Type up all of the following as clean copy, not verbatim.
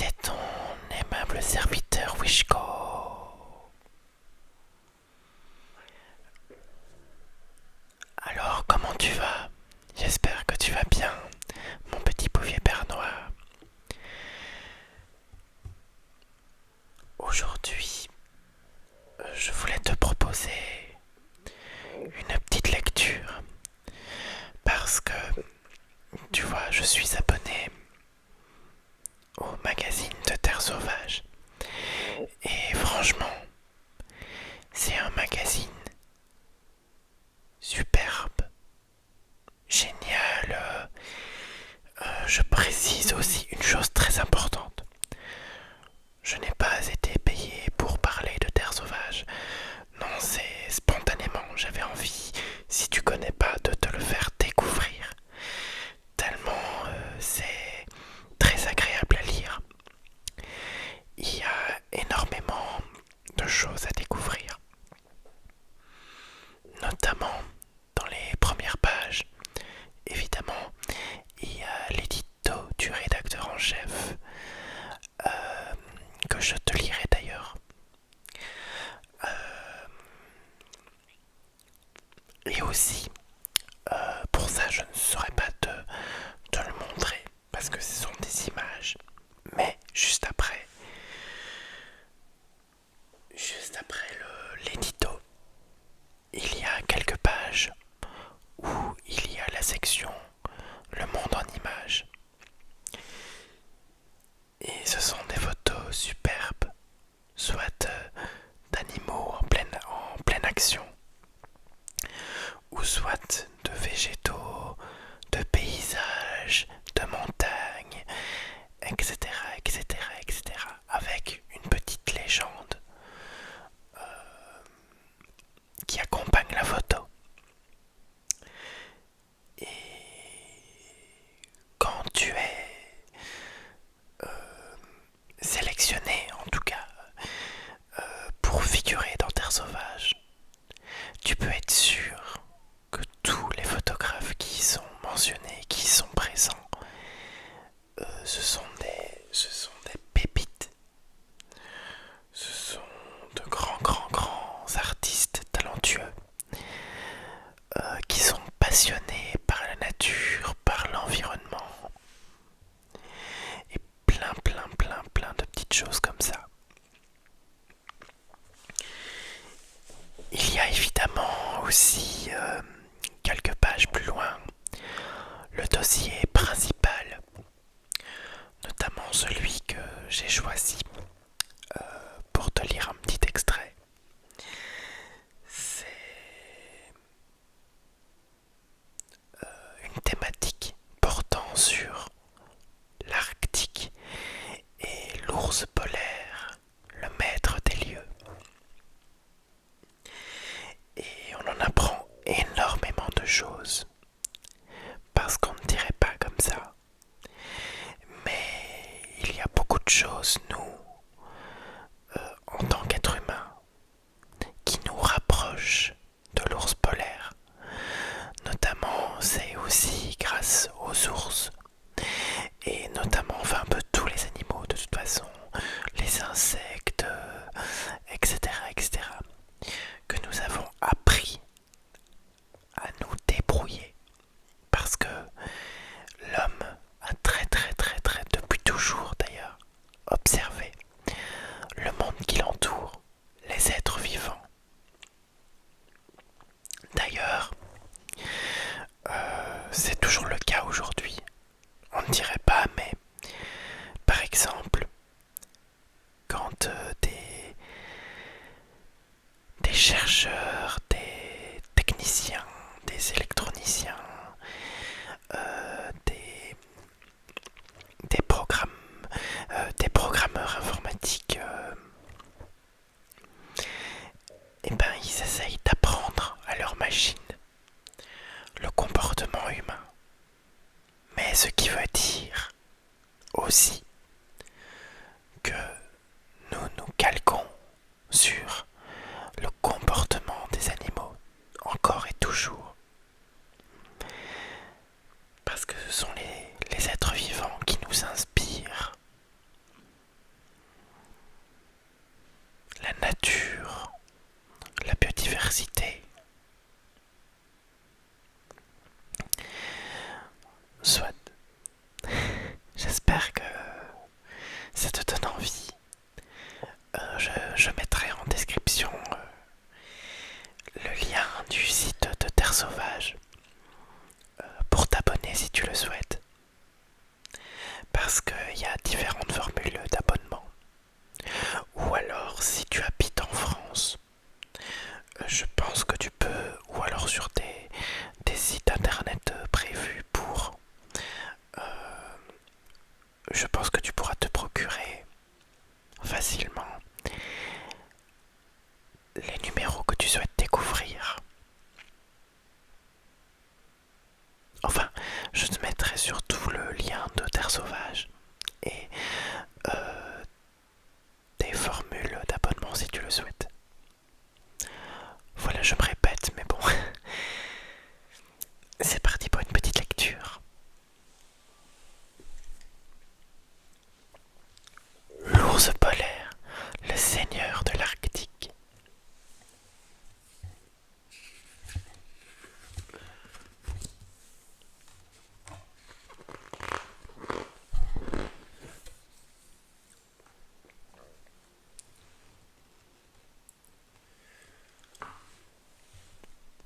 c'est ton aimable serviteur Wishko. Alors, comment tu vas? J'espère que tu vas bien, mon petit bouvier Père Noir. Aujourd'hui, je voulais te proposer une petite lecture parce que, tu vois, je suis abonné au magazine de Terre Sauvage et franchement, c'est un magazine superbe, génial. Je précise aussi une chose très importante. Je n'ai pas été payé pour parler de Terre Sauvage. Non, c'est spontanément, j'avais envie, si tu connais pas, de te le faire découvrir. Tellement c'est très agréable à lire. Il y a énormément de choses à découvrir. Notamment dans les premières pages, évidemment, il y a l'édito du rédacteur en chef, que je te lirai d'ailleurs. Et aussi, pour ça, je ne saurais pas te le montrer parce que ce sont des images. Mais juste après l'édito, il y a quelques pages où il y a la section Le monde en images. Et ce sont des photos superbes, soit d'animaux en pleine action, ou soit de végétaux, de paysages, de montagnes, etc., etc., etc., avec une petite légende qui accompagne la photo. Et quand tu es sélectionné, en tout cas, pour figurer dans Terre Sauvage, tu peux être sûr que tous les photographes qui y sont mentionnés, qui y sont présents, ce sont des pépites. Ce sont de grands, grands, grands artistes talentueux qui sont passionnés par la nature, par l'environnement et plein, plein, plein, plein de petites choses comme ça. Il y a évidemment aussi quelques pages plus loin le dossier principal, notamment celui que j'ai choisi pour te lire un petit extrait. C'est une thématique portant sur l'Arctique et l'ours polaire, le maître des lieux. Et on en apprend énormément de choses, parce qu'on ne dirait pas comme ça. Mais il y a beaucoup de choses, nous, en tant qu'êtres humains, qui nous rapprochent de l'ours polaire. Notamment, c'est aussi grâce aux ours. Et notamment, enfin un peu tous les animaux de toute façon, les insectes, etc., etc., que nous avons appris à nous débrouiller. Parce que l'homme a très très très très, depuis toujours d'ailleurs, observé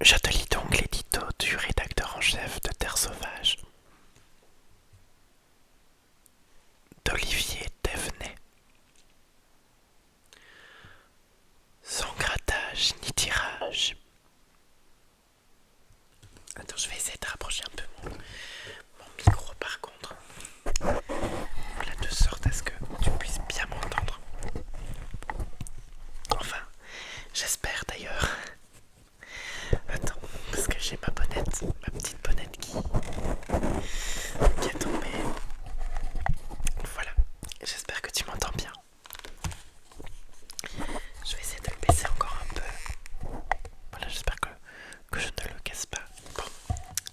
Je te lis donc l'édito du rédacteur en chef de Terre Sauvage, d'Olivier Thévenet. Sans grattage ni tirage. Attends, je vais essayer de rapprocher un peu mon micro par contre. Voilà, de sorte à ce que tu puisses bien m'entendre. Enfin, j'espère d'ailleurs. Attends, parce que j'ai ma bonnette, ma petite bonnette qui est tombée. Voilà, j'espère que tu m'entends bien. Je vais essayer de le baisser encore un peu. Voilà, j'espère que je ne le casse pas. Bon,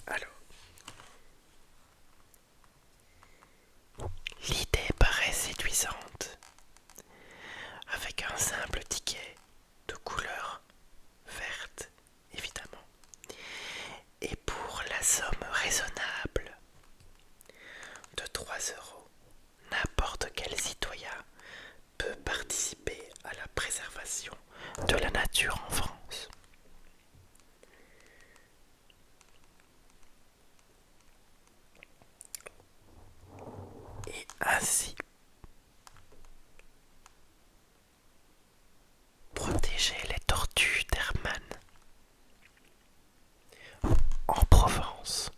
alors. L'idée paraît séduisante. Avec un simple ticket de couleur verte, évidemment. Et pour la somme raisonnable de 3 euros, n'importe quel citoyen peut participer à la préservation de la nature en France. Et ainsi protéger les tortues d'Hermann en Provence.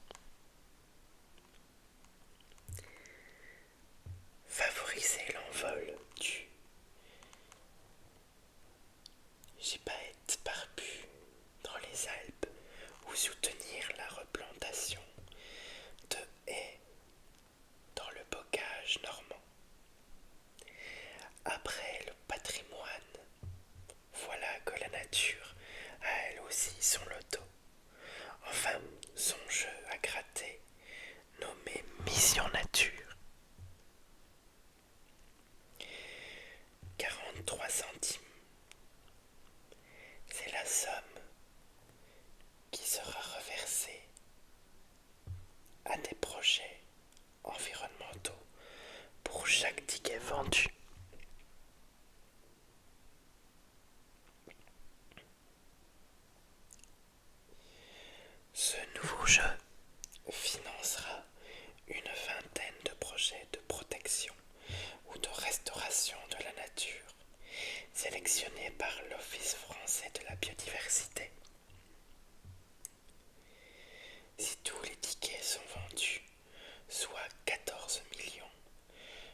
Favoriser l'envol du gypaète barbu dans les Alpes ou soutenir la replantation de haies dans le bocage normand. Après le patrimoine, voilà que la nature a elle aussi son loto. Enfin, son jeu à gratter, nommé Mission Nature. 43 centimes. C'est la somme qui sera reversée à des projets environnementaux pour chaque ticket vendu. Ce nouveau jeu financera une vingtaine de projets de protection ou de restauration de la nature sélectionnés par l'Office français de la biodiversité. Si tous les tickets sont vendus, soit 14 millions,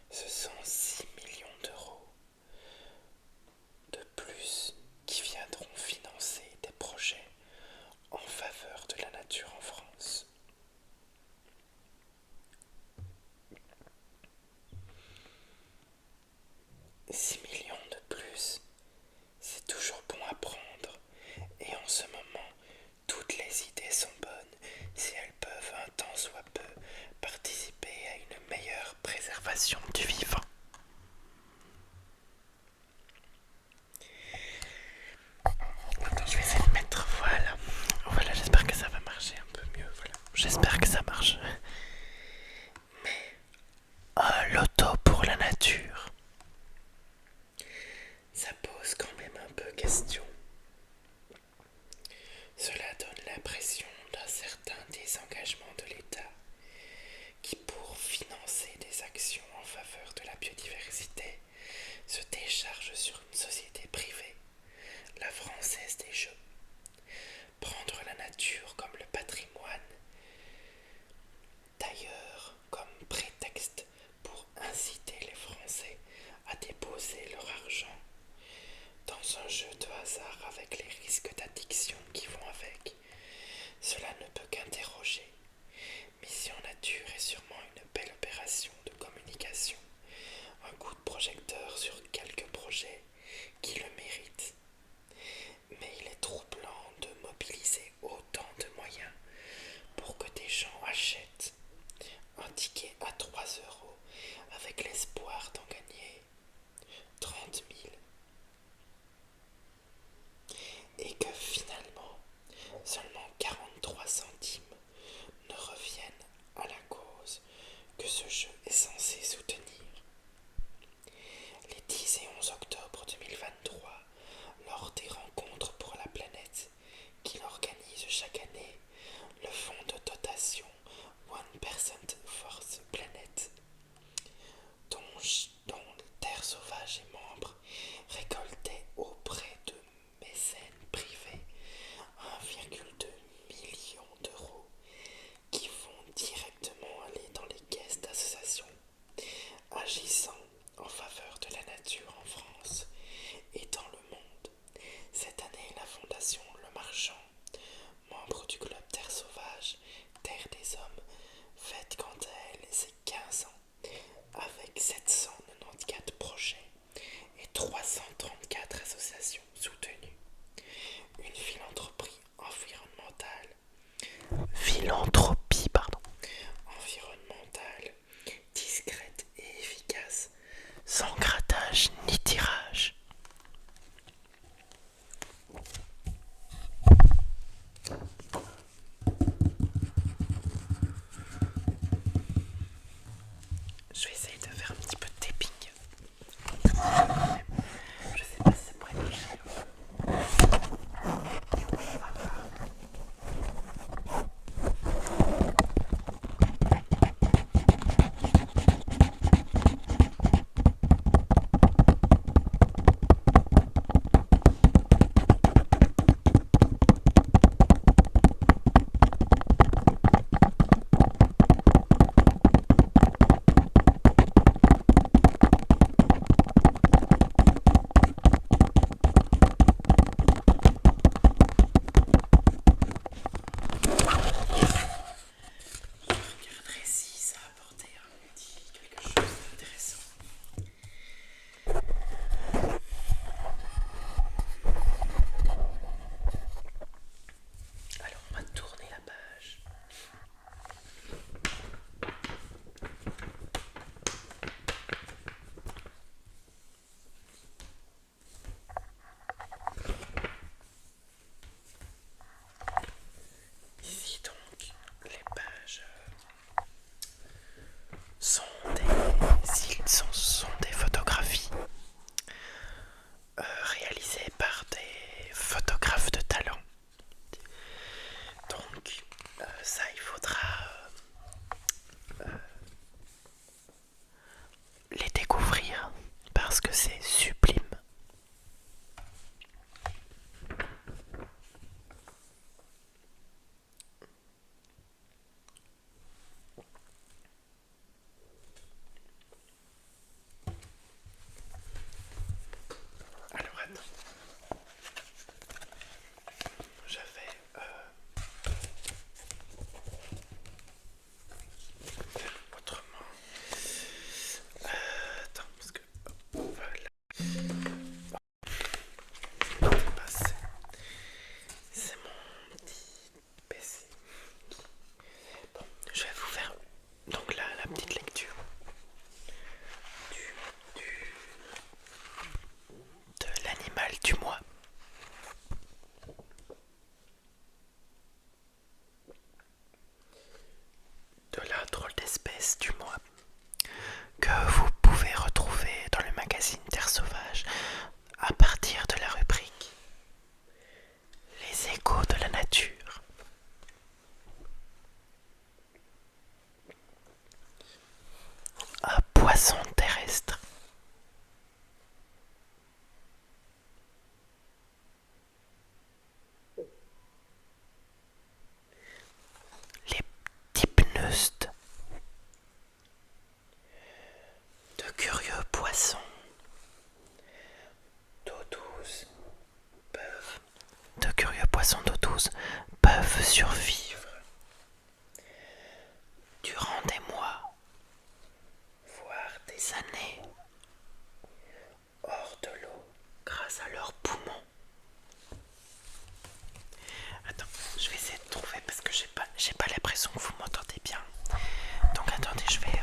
ce sont 6 millions d'euros de plus qui viendront financer des projets en faveur de la nature en France. « 6 millions de plus, c'est toujours bon à prendre, et en ce moment, toutes les idées sont bonnes si elles peuvent un tant soit peu participer à une meilleure préservation du vivant. » Attends, je vais essayer de mettre, voilà. Voilà, j'espère que ça va marcher un peu mieux, voilà. J'espère que ça marche. Mais, l'auto pour la nature, ça pose quand même un peu question. Cela donne l'impression d'un certain désengagement de l'État qui, pour financer des actions en faveur de la biodiversité, se décharge sur une société privée, la Française des Jeux. Prendre la nature comme le patrimoine, d'ailleurs comme prétexte pour inciter les Français à déposer leur argent dans un jeu de hasard avec les risques d'addiction qui vont avec, cela ne peut qu'interroger. Mission Nature est sûrement une belle opération de communication, un coup de projecteur sur quelques projets qui le méritent. Mais il est troublant de mobiliser autant de moyens pour que des gens achètent un ticket à 3 euros avec l'espoir d'en gagner 30 000. Et que finalement, seulement 43 centimes ne reviennent à la cause que ce jeu est censé soutenir. sauvage et membres récoltaient auprès de mécènes privés 1,2 million d'euros qui vont directement aller dans les caisses d'associations agissant en faveur de la nature en France et dans le monde. Cette année, la fondation Le Marchand, membre du club Terre Sauvage, Terre des Hommes, fête quant à elle ses 15 ans avec 794 projets et 334 associations soutenues. Une philanthropie, environnementale, discrète et efficace, sans grattage ni tirage. Je vais essayer de faire un petit peu de tapping. Je sais pas si ça pourrait marcher. Sont des photographies réalisées par des photographes de talent. Donc ça, il faudra les découvrir parce que c'est sublime. Alors attends, je vais faire autrement. Attends, parce que voilà. C'est mon petit PC. Bon, je vais vous faire donc là la petite lecture de l'animal du mois. De la drôle d'espèce du mois que vous pouvez retrouver dans le magazine Terre Sauvage à partir de la rubrique Les échos de la nature. Un poisson terrestre. Les dipneustes. De curieux poissons d'eau douce peuvent survivre durant des mois, voire des années, hors de l'eau grâce à leurs poumons. Attends, je vais essayer de trouver parce que j'ai pas l'impression que vous m'entendez bien. Donc attendez, je vais